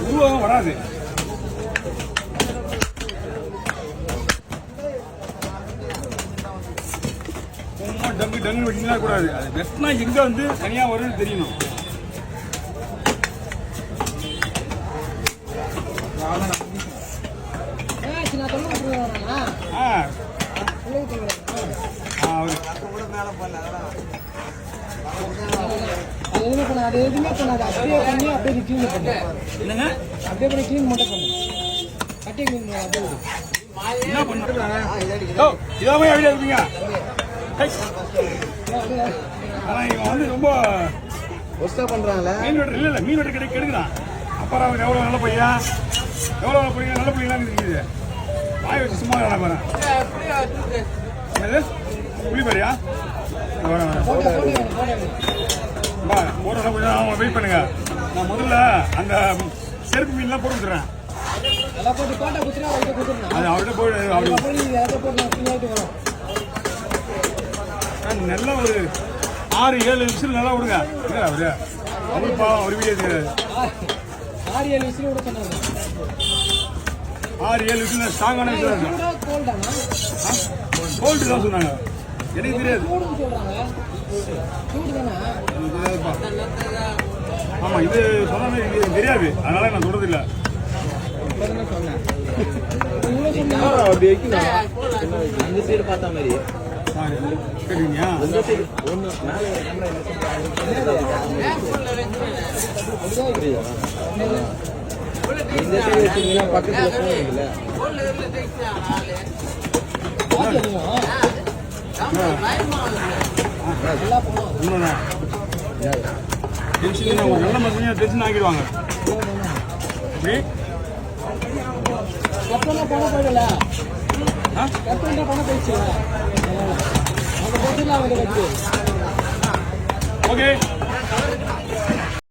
உருவம் வராது. டங்கு டங்கு வெட்டினா கூடாது. அது வெட்டினா எங்க வந்து தனியா வரும்னு தெரியணும். என்ன பண்ண இதாவே ஐடியா இருப்பீங்க. ஆனா இவன் வந்து ரொம்ப பண்றாங்களே. மீன் வெட்டர் இல்ல மீன் வெட்டர் கிடைக்க கெடுக்கிறான். அப்புறம் அவன் எவ்வளவு நல்ல பையன், எவ்வளவு நல்ல பையன் இருக்குது. வாய் வச்சு சும்மா வேணா பாரு. புளிப்பாரியா போட்டோம். கொஞ்சம் வெயிட் பண்ணுங்க. நான் முதல்ல அந்த செருப்பு மீன்லாம் போட்டு கொடுத்துறேன். அது அவர்கிட்ட நல்லா ஒரு 6-7 விசில் நல்லா விடுங்க. அவரு அவரு பாவம் ஒரு வீடியோ தெரியாது. 6-7 விசில் ஸ்ட்ராங்கான விசில் கோல்டு தான் சொன்னாங்க. எனக்கு தெரியாது. ஆமா இது சொன்ன எனக்கு தெரியாது. அதனால நான் சொல்றது இல்ல. அந்த சைடு பார்த்த மாதிரி கேட்டீங்க. இந்த சைடு வச்சீங்கன்னா பக்கத்துல போனீங்கல்ல. உண்மைதான். ஒரு நல்ல மனுஷங்க டென்ஷன் ஆக்கிடுவாங்க. ஓகே